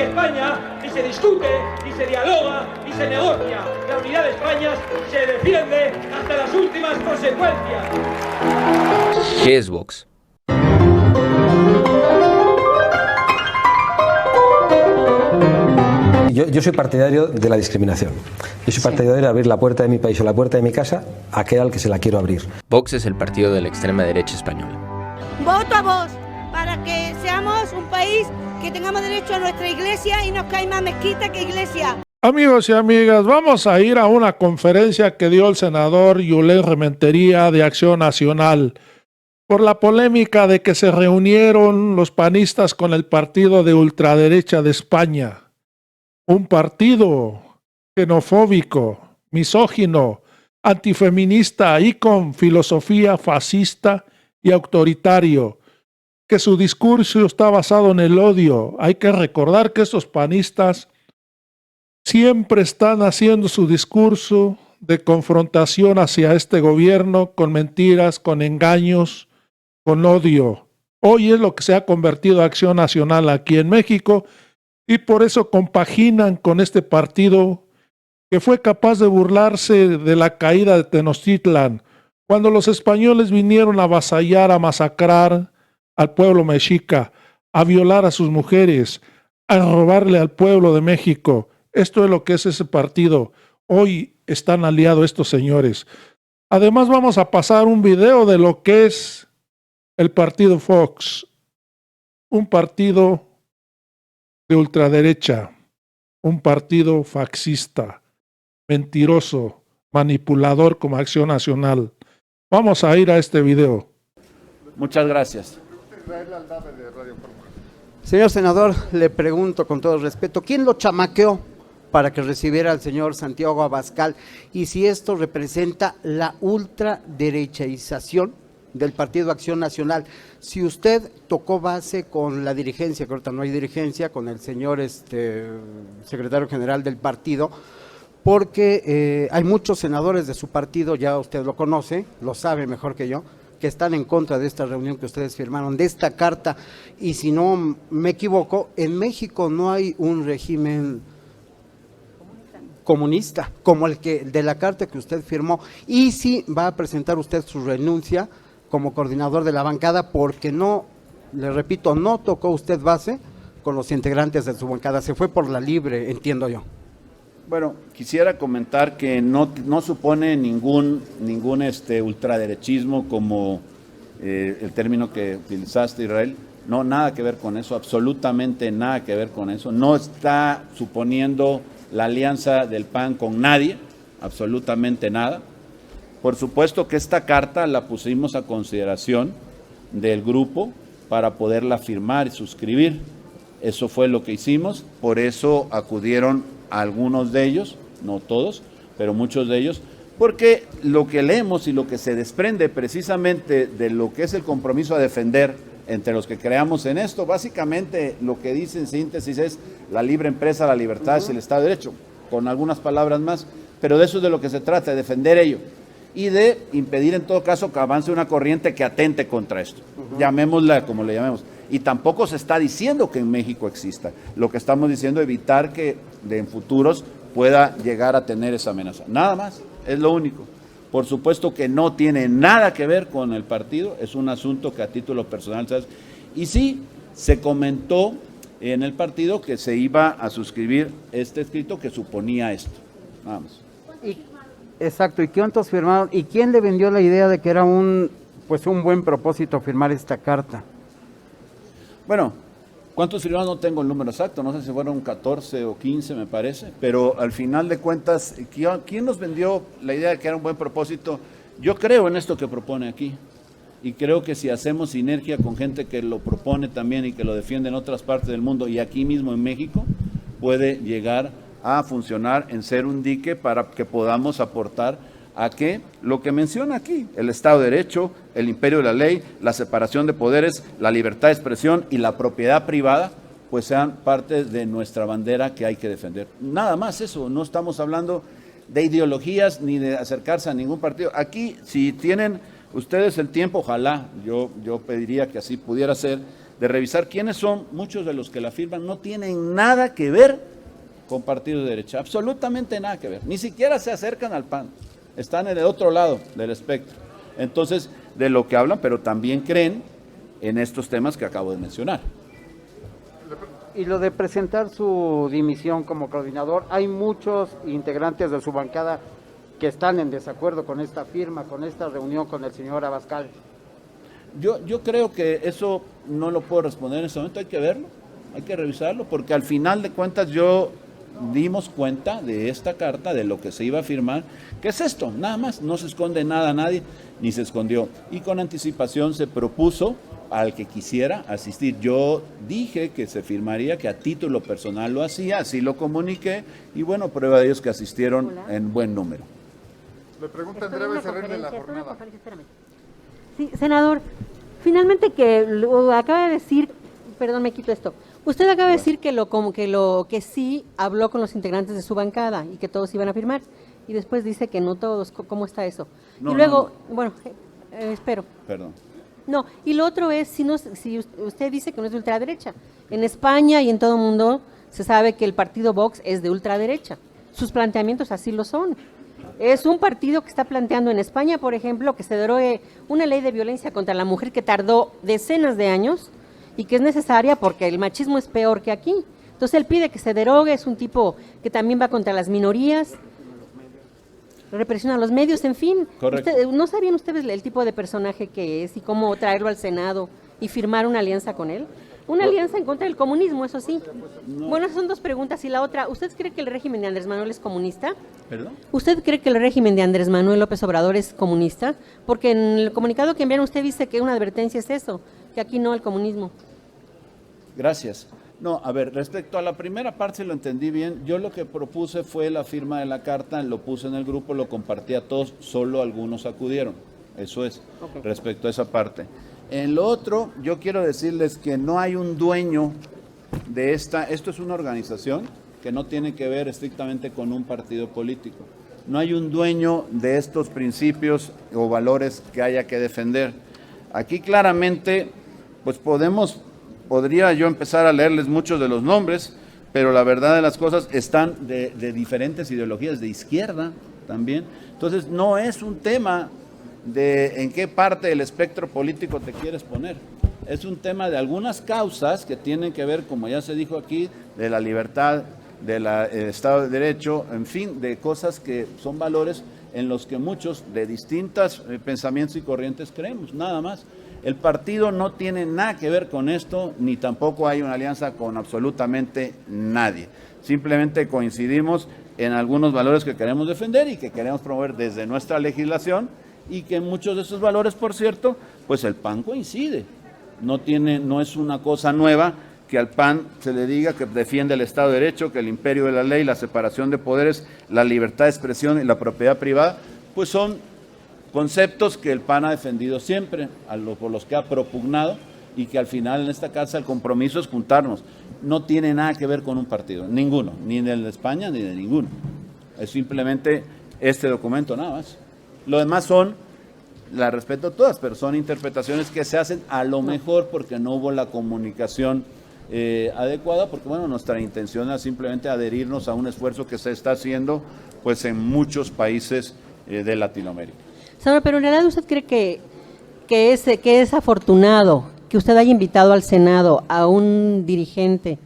España ni se discute, ni se dialoga, ni se negocia. La unidad de España se defiende hasta las últimas consecuencias. ¿Qué es Vox? Yo soy partidario de la discriminación. Yo soy partidario de abrir la puerta de mi país o la puerta de mi casa a aquel al que se la quiero abrir. Vox es el partido de la extrema derecha española. Voto a Vox para que seamos un país que tengamos derecho a nuestra iglesia y nos cae más mezquita que iglesia. Amigos y amigas, vamos a ir a una conferencia que dio el senador Yulén Rementería de Acción Nacional por la polémica de que se reunieron los panistas con el partido de ultraderecha de España. Un partido xenofóbico, misógino, antifeminista y con filosofía fascista y autoritario, que su discurso está basado en el odio. Hay que recordar que estos panistas siempre están haciendo su discurso de confrontación hacia este gobierno con mentiras, con engaños, con odio. Hoy es lo que se ha convertido Acción Nacional aquí en México y por eso compaginan con este partido que fue capaz de burlarse de la caída de Tenochtitlan, cuando los españoles vinieron a avasallar, a masacrar al pueblo mexica, a violar a sus mujeres, a robarle al pueblo de México. Esto es lo que es ese partido. Hoy están aliados estos señores. Además vamos a pasar un video de lo que es el partido Vox, un partido de ultraderecha, un partido fascista, mentiroso, manipulador como Acción Nacional. Vamos a ir a este video. Muchas gracias. Señor senador, le pregunto con todo respeto, ¿quién lo chamaqueó para que recibiera al señor Santiago Abascal? Y si esto representa la ultraderechaización del Partido Acción Nacional. Si usted tocó base con la dirigencia, que ahorita no hay dirigencia, con el señor secretario general del partido, porque hay muchos senadores de su partido, ya usted lo conoce, lo sabe mejor que yo, que están en contra de esta reunión que ustedes firmaron, de esta carta, y si no me equivoco, en México no hay un régimen comunista como el de la carta que usted firmó, y si va a presentar usted su renuncia como coordinador de la bancada, porque no, le repito, no tocó usted base con los integrantes de su bancada, se fue por la libre, entiendo yo. Bueno, quisiera comentar que no supone ningún ultraderechismo como el término que utilizaste, Israel. No, nada que ver con eso, absolutamente nada que ver con eso. No está suponiendo la alianza del PAN con nadie, absolutamente nada. Por supuesto que esta carta la pusimos a consideración del grupo para poderla firmar y suscribir. Eso fue lo que hicimos, por eso acudieron algunos de ellos, no todos, pero muchos de ellos, porque lo que leemos y lo que se desprende precisamente de lo que es el compromiso a defender entre los que creamos en esto, básicamente lo que dice en síntesis es la libre empresa, la libertad y el Estado de Derecho, con algunas palabras más, pero de eso es de lo que se trata, de defender ello y de impedir en todo caso que avance una corriente que atente contra esto, llamémosla como le llamemos. Y tampoco se está diciendo que en México exista, lo que estamos diciendo es evitar que en futuros pueda llegar a tener esa amenaza, nada más, es lo único. Por supuesto que no tiene nada que ver con el partido, es un asunto que a título personal, ¿sabes? Y sí, se comentó en el partido que se iba a suscribir este escrito que suponía esto, nada más. Exacto, ¿y cuántos firmaron? ¿Y quién le vendió la idea de que era un buen propósito firmar esta carta? Bueno, ¿cuántos firmaron? No tengo el número exacto, no sé si fueron 14 o 15 me parece, pero al final de cuentas, ¿quién nos vendió la idea de que era un buen propósito? Yo creo en esto que propone aquí y creo que si hacemos sinergia con gente que lo propone también y que lo defiende en otras partes del mundo y aquí mismo en México, puede llegar a funcionar en ser un dique para que podamos aportar a que lo que menciona aquí, el Estado de Derecho, el imperio de la ley, la separación de poderes, la libertad de expresión y la propiedad privada, pues sean parte de nuestra bandera que hay que defender. Nada más eso, no estamos hablando de ideologías ni de acercarse a ningún partido. Aquí, si tienen ustedes el tiempo, ojalá, yo pediría que así pudiera ser, de revisar quiénes son. Muchos de los que la firman no tienen nada que ver con partidos de derecha, absolutamente nada que ver, ni siquiera se acercan al PAN, están en el otro lado del espectro. Entonces, de lo que hablan, pero también creen en estos temas que acabo de mencionar. Y lo de presentar su dimisión como coordinador, hay muchos integrantes de su bancada que están en desacuerdo con esta firma, con esta reunión con el señor Abascal. Yo creo que eso no lo puedo responder en este momento, hay que verlo, hay que revisarlo, porque al final de cuentas dimos cuenta de esta carta, de lo que se iba a firmar, que es esto, nada más, no se esconde nada a nadie, ni se escondió. Y con anticipación se propuso al que quisiera asistir. Yo dije que se firmaría, que a título personal lo hacía, así lo comuniqué, y bueno, prueba de ellos que asistieron en buen número. Le pregunta Andrea Becerril de la jornada. Sí, senador, finalmente que lo acaba de decir, perdón, me quito esto. Usted acaba de decir que sí habló con los integrantes de su bancada y que todos iban a firmar, y después dice que no todos. ¿Cómo está eso? No, y luego, no. Bueno, espero. Perdón. No, y lo otro es, si usted dice que no es de ultraderecha, en España y en todo el mundo se sabe que el partido Vox es de ultraderecha. Sus planteamientos así lo son. Es un partido que está planteando en España, por ejemplo, que se derogue una ley de violencia contra la mujer que tardó decenas de años y que es necesaria porque el machismo es peor que aquí. Entonces él pide que se derogue, es un tipo que también va contra las minorías, represiona a los medios, en fin. Correcto. ¿No sabían ustedes el tipo de personaje que es y cómo traerlo al Senado y firmar una alianza con él? Una alianza en contra del comunismo, eso sí. No. Bueno, esas son dos preguntas. Y la otra, ¿usted cree que el régimen de Andrés Manuel es comunista? ¿Perdón? ¿Usted cree que el régimen de Andrés Manuel López Obrador es comunista? Porque en el comunicado que enviaron usted dice que una advertencia es eso, que aquí no al comunismo. Gracias. No, a ver, respecto a la primera parte, si lo entendí bien, yo lo que propuse fue la firma de la carta, lo puse en el grupo, lo compartí a todos, solo algunos acudieron. Eso es, Okay. Respecto a esa parte. En lo otro, yo quiero decirles que no hay un dueño de esto es una organización que no tiene que ver estrictamente con un partido político. No hay un dueño de estos principios o valores que haya que defender. Aquí claramente, pues podría yo empezar a leerles muchos de los nombres, pero la verdad de las cosas están de diferentes ideologías, de izquierda también. Entonces no es un tema de en qué parte del espectro político te quieres poner. Es un tema de algunas causas que tienen que ver, como ya se dijo aquí, de la libertad, del Estado de Derecho, en fin, de cosas que son valores en los que muchos de distintos pensamientos y corrientes creemos, nada más. El partido no tiene nada que ver con esto, ni tampoco hay una alianza con absolutamente nadie. Simplemente coincidimos en algunos valores que queremos defender y que queremos promover desde nuestra legislación, y que en muchos de esos valores, por cierto, pues el PAN coincide. No es una cosa nueva que al PAN se le diga que defiende el Estado de Derecho, que el imperio de la ley, la separación de poderes, la libertad de expresión y la propiedad privada, pues son conceptos que el PAN ha defendido siempre, por los que ha propugnado, y que al final en esta casa el compromiso es juntarnos. No tiene nada que ver con un partido, ninguno, ni de España ni de ninguno. Es simplemente este documento nada más. Lo demás las respeto todas, pero son interpretaciones que se hacen a lo mejor porque no hubo la comunicación adecuada, porque bueno, nuestra intención es simplemente adherirnos a un esfuerzo que se está haciendo pues en muchos países de Latinoamérica. Senador, pero en realidad usted cree que es afortunado que usted haya invitado al Senado a un dirigente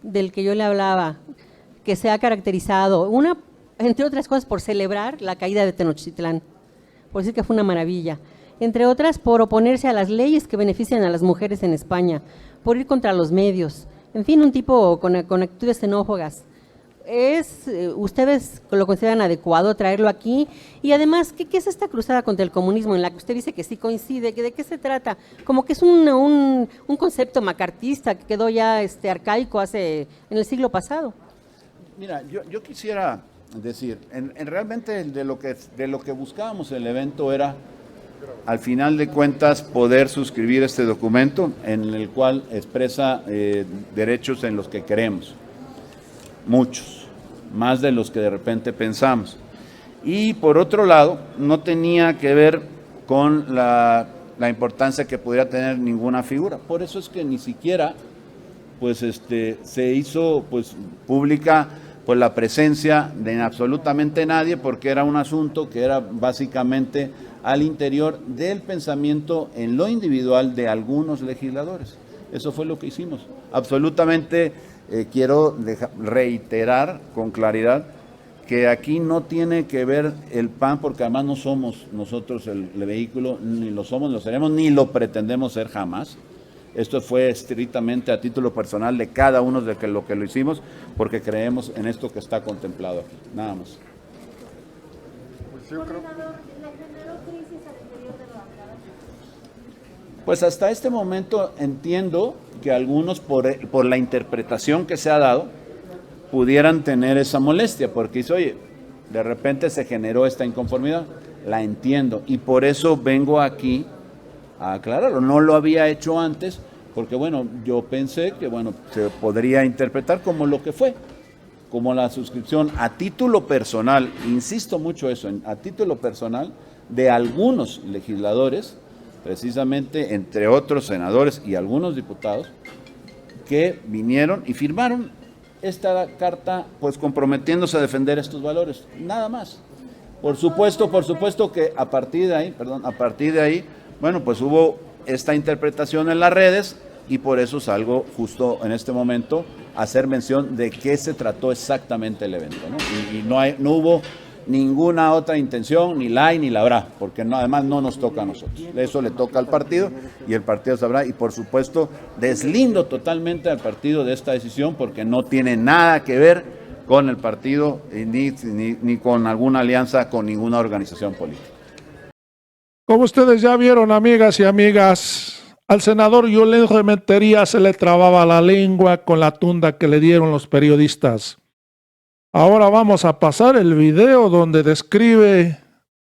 del que yo le hablaba, que se ha caracterizado, entre otras cosas, por celebrar la caída de Tenochtitlán, por decir que fue una maravilla, entre otras por oponerse a las leyes que benefician a las mujeres en España, por ir contra los medios, en fin, un tipo con actitudes xenófobas. ¿Ustedes lo consideran adecuado traerlo aquí? Y además, ¿qué es esta cruzada contra el comunismo en la que usted dice que sí coincide? ¿De qué se trata? Como que es un concepto macartista que quedó ya arcaico en el siglo pasado. Mira, yo quisiera decir, realmente de lo que buscábamos en el evento era, al final de cuentas, poder suscribir este documento en el cual expresa derechos en los que creemos. Muchos, más de los que de repente pensamos. Y por otro lado, no tenía que ver con la importancia que pudiera tener ninguna figura. Por eso es que ni siquiera pues, se hizo pues, pública pues, la presencia de absolutamente nadie, porque era un asunto que era básicamente al interior del pensamiento en lo individual de algunos legisladores. Eso fue lo que hicimos. Absolutamente quiero reiterar con claridad que aquí no tiene que ver el PAN, porque además no somos nosotros el vehículo, ni lo somos, ni lo seremos, ni lo pretendemos ser jamás. Esto fue estrictamente a título personal de cada uno de lo que lo hicimos, porque creemos en esto que está contemplado aquí, nada más. Pues yo creo... Pues hasta este momento entiendo que algunos, por la interpretación que se ha dado, pudieran tener esa molestia, porque dice, oye, de repente se generó esta inconformidad, la entiendo, y por eso vengo aquí a aclararlo. No lo había hecho antes, porque bueno, yo pensé que bueno, se podría interpretar como lo que fue, como la suscripción a título personal, insisto mucho eso, a título personal de algunos legisladores, precisamente entre otros senadores y algunos diputados, que vinieron y firmaron esta carta, pues comprometiéndose a defender estos valores, nada más. Por supuesto que a partir de ahí, bueno, pues hubo esta interpretación en las redes y por eso salgo justo en este momento a hacer mención de qué se trató exactamente el evento, ¿no? Y no hubo ninguna otra intención, ni la hay ni la habrá, porque no, además no nos toca a nosotros. Eso le toca al partido y el partido sabrá, y por supuesto deslindo totalmente al partido de esta decisión porque no tiene nada que ver con el partido ni con alguna alianza con ninguna organización política. Como ustedes ya vieron, amigas y amigas, al senador Julen Rementería se le trababa la lengua con la tunda que le dieron los periodistas. Ahora vamos a pasar el video donde describe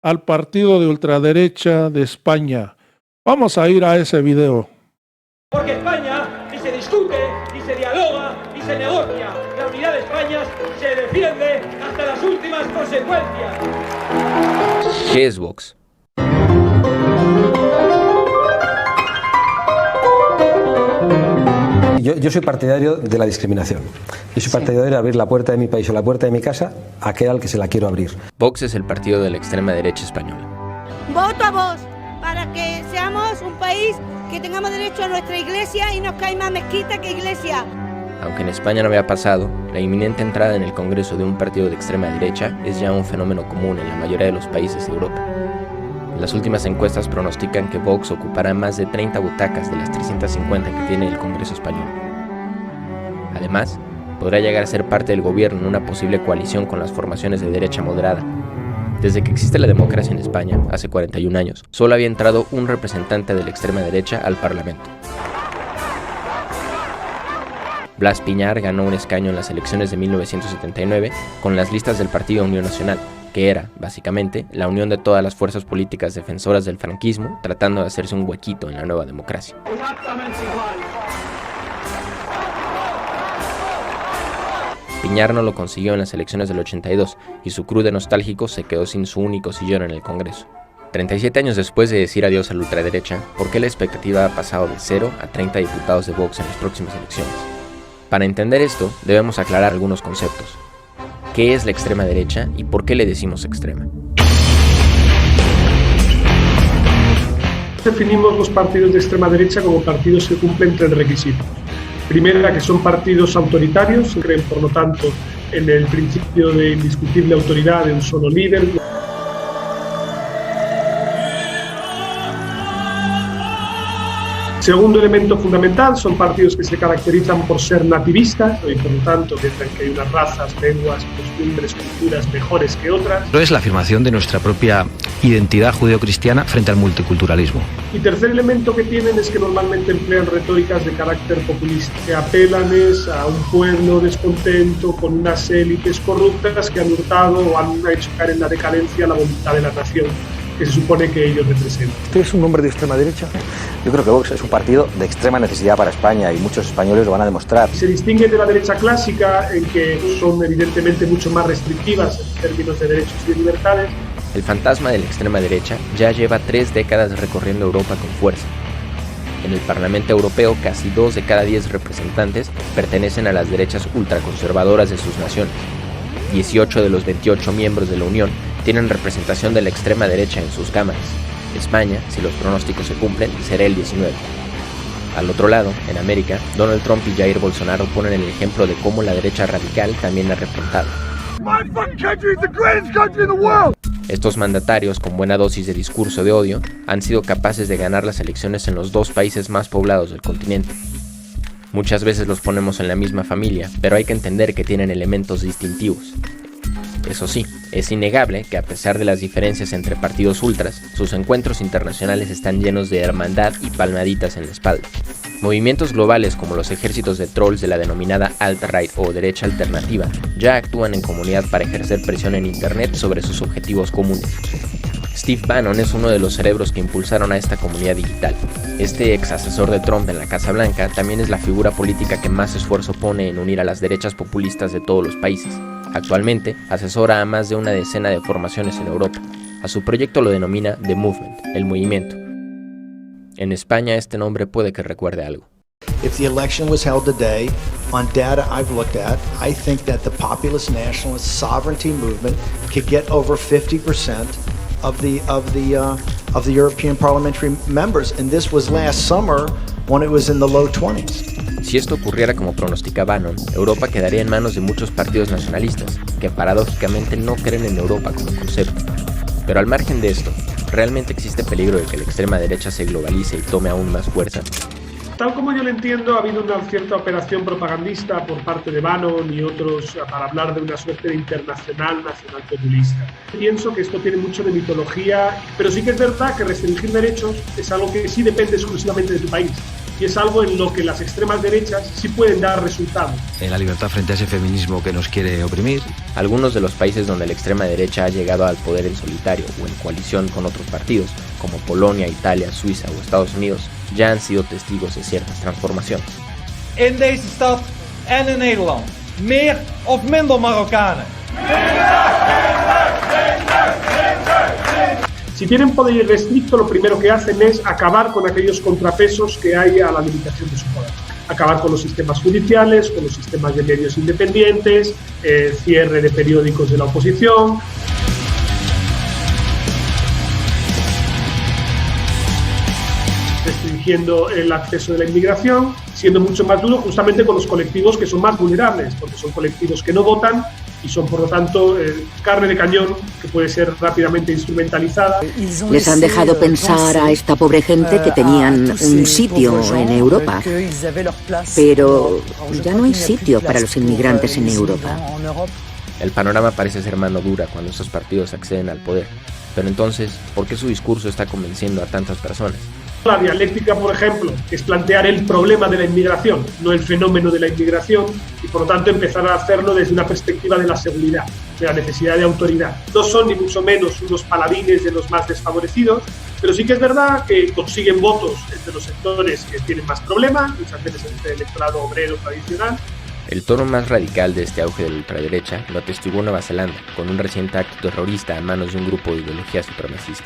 al partido de ultraderecha de España. Vamos a ir a ese video. Porque España ni se discute, ni se dialoga, ni se negocia. La unidad de España se defiende hasta las últimas consecuencias. ¿Qué es Vox? Yo soy partidario de la discriminación. Yo soy partidario de abrir la puerta de mi país o la puerta de mi casa a aquel al que se la quiero abrir. Vox es el partido de la extrema derecha española. Voto a Vox para que seamos un país que tengamos derecho a nuestra iglesia y nos cae más mezquita que iglesia. Aunque en España no había pasado, la inminente entrada en el Congreso de un partido de extrema derecha es ya un fenómeno común en la mayoría de los países de Europa. Las últimas encuestas pronostican que Vox ocupará más de 30 butacas de las 350 que tiene el Congreso español. Además, podrá llegar a ser parte del gobierno en una posible coalición con las formaciones de derecha moderada. Desde que existe la democracia en España, hace 41 años, solo había entrado un representante de la extrema derecha al Parlamento. Blas Piñar ganó un escaño en las elecciones de 1979 con las listas del Partido Unión Nacional, que era, básicamente, la unión de todas las fuerzas políticas defensoras del franquismo tratando de hacerse un huequito en la nueva democracia. Piñar no lo consiguió en las elecciones del 82 y su crew de nostálgicos se quedó sin su único sillón en el Congreso. 37 años después de decir adiós a la ultraderecha, ¿por qué la expectativa ha pasado de 0 a 30 diputados de Vox en las próximas elecciones? Para entender esto, debemos aclarar algunos conceptos. ¿Qué es la extrema derecha y por qué le decimos extrema? Definimos los partidos de extrema derecha como partidos que cumplen 3 requisitos. Primera, que son partidos autoritarios, creen por lo tanto en el principio de indiscutible autoridad de un solo líder. Segundo elemento fundamental, son partidos que se caracterizan por ser nativistas y por lo tanto piensan que hay unas razas, lenguas, costumbres, culturas mejores que otras. Es la afirmación de nuestra propia identidad judeocristiana frente al multiculturalismo. Y tercer elemento que tienen es que normalmente emplean retóricas de carácter populista, que apelan a un pueblo descontento con unas élites corruptas que han hurtado o han hecho caer en la decadencia la voluntad de la nación que se supone que ellos representan. ¿Usted es un hombre de extrema derecha? Yo creo que Vox es un partido de extrema necesidad para España y muchos españoles lo van a demostrar. Se distingue de la derecha clásica en que son evidentemente mucho más restrictivas en términos de derechos y de libertades. El fantasma de la extrema derecha ya lleva 3 décadas recorriendo Europa con fuerza. En el Parlamento Europeo, casi 2 de cada 10 representantes pertenecen a las derechas ultraconservadoras de sus naciones. 18 de los 28 miembros de la Unión tienen representación de la extrema derecha en sus cámaras. España, si los pronósticos se cumplen, será el 19. Al otro lado, en América, Donald Trump y Jair Bolsonaro ponen el ejemplo de cómo la derecha radical también ha repuntado. Estos mandatarios, con buena dosis de discurso de odio, han sido capaces de ganar las elecciones en los 2 países más poblados del continente. Muchas veces los ponemos en la misma familia, pero hay que entender que tienen elementos distintivos. Eso sí, es innegable que a pesar de las diferencias entre partidos ultras, sus encuentros internacionales están llenos de hermandad y palmaditas en la espalda. Movimientos globales como los ejércitos de trolls de la denominada alt-right o derecha alternativa ya actúan en comunidad para ejercer presión en Internet sobre sus objetivos comunes. Steve Bannon es uno de los cerebros que impulsaron a esta comunidad digital. Este ex asesor de Trump en la Casa Blanca también es la figura política que más esfuerzo pone en unir a las derechas populistas de todos los países. Actualmente asesora a más de una decena de formaciones en Europa. A su proyecto lo denomina The Movement, el movimiento. En España este nombre puede que recuerde algo. If the election was held today, on data I've looked at, I think that the populist nationalist sovereignty movement could get over 50% of the European parliamentary members, and this was last summer when it was in the low 20s. Si esto ocurriera como pronostica Bannon, Europa quedaría en manos de muchos partidos nacionalistas, que paradójicamente no creen en Europa como concepto. Pero al margen de esto, ¿realmente existe peligro de que la extrema derecha se globalice y tome aún más fuerza? Tal como yo lo entiendo, ha habido una cierta operación propagandista por parte de Bannon y otros para hablar de una suerte de internacional nacional populista. Pienso que esto tiene mucho de mitología, pero sí que es verdad que restringir derechos es algo que sí depende exclusivamente de tu país. Y es algo en lo que las extremas derechas sí pueden dar resultados. En la libertad frente a ese feminismo que nos quiere oprimir. Algunos de los países donde la extrema derecha ha llegado al poder en solitario o en coalición con otros partidos, como Polonia, Italia, Suiza o Estados Unidos, ya han sido testigos de ciertas transformaciones. In deze stad en in Nederland, meer of minder Marokkanen. Si tienen poder irrestricto, lo primero que hacen es acabar con aquellos contrapesos que hay a la limitación de su poder. Acabar con los sistemas judiciales, con los sistemas de medios independientes, cierre de periódicos de la oposición. Restringiendo el acceso de la inmigración, siendo mucho más duro justamente con los colectivos que son más vulnerables, porque son colectivos que no votan y son por lo tanto carne de cañón que puede ser rápidamente instrumentalizada. Les han dejado pensar a esta pobre gente que tenían un sitio en Europa, pero ya no hay sitio para los inmigrantes en Europa. El panorama parece ser mano dura cuando estos partidos acceden al poder, pero entonces, ¿por qué su discurso está convenciendo a tantas personas? La dialéctica, por ejemplo, es plantear el problema de la inmigración, no el fenómeno de la inmigración, y por lo tanto empezar a hacerlo desde una perspectiva de la seguridad, de la necesidad de autoridad. No son ni mucho menos unos paladines de los más desfavorecidos, pero sí que es verdad que consiguen votos entre los sectores que tienen más problemas, muchas veces entre el electorado obrero tradicional. El tono más radical de este auge de la ultraderecha lo atestiguó Nueva Zelanda, con un reciente acto terrorista a manos de un grupo de ideología supremacista.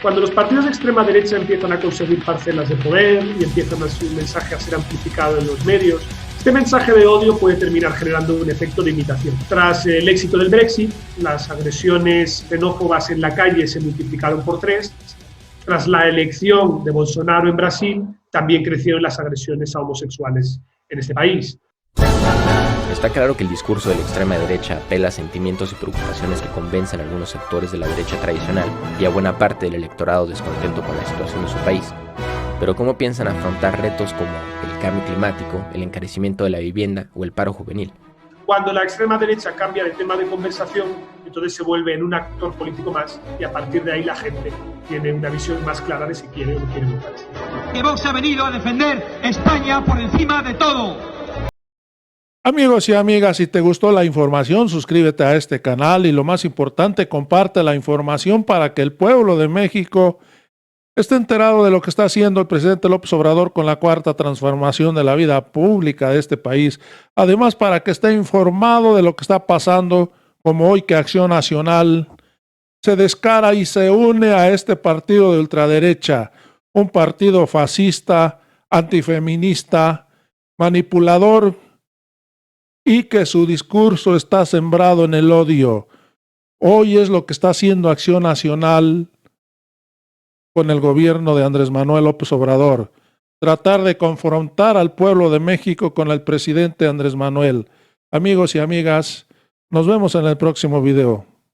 Cuando los partidos de extrema derecha empiezan a conseguir parcelas de poder y empiezan su mensaje a ser amplificado en los medios, este mensaje de odio puede terminar generando un efecto de imitación. Tras el éxito del Brexit, las agresiones xenófobas en la calle se multiplicaron por 3. Tras la elección de Bolsonaro en Brasil, también crecieron las agresiones a homosexuales en este país. Está claro que el discurso de la extrema derecha apela a sentimientos y preocupaciones que convencen a algunos sectores de la derecha tradicional y a buena parte del electorado descontento con la situación de su país. Pero ¿cómo piensan afrontar retos como el cambio climático, el encarecimiento de la vivienda o el paro juvenil? Cuando la extrema derecha cambia de tema de conversación, entonces se vuelve en un actor político más y a partir de ahí la gente tiene una visión más clara de si quiere o no quiere votar. Que Vox ha venido a defender España por encima de todo. Amigos y amigas, si te gustó la información, suscríbete a este canal y lo más importante, comparte la información para que el pueblo de México esté enterado de lo que está haciendo el presidente López Obrador con la cuarta transformación de la vida pública de este país. Además, para que esté informado de lo que está pasando, como hoy que Acción Nacional se descara y se une a este partido de ultraderecha, un partido fascista, antifeminista, manipulador y que su discurso está sembrado en el odio. Hoy es lo que está haciendo Acción Nacional con el gobierno de Andrés Manuel López Obrador. Tratar de confrontar al pueblo de México con el presidente Andrés Manuel. Amigos y amigas, nos vemos en el próximo video.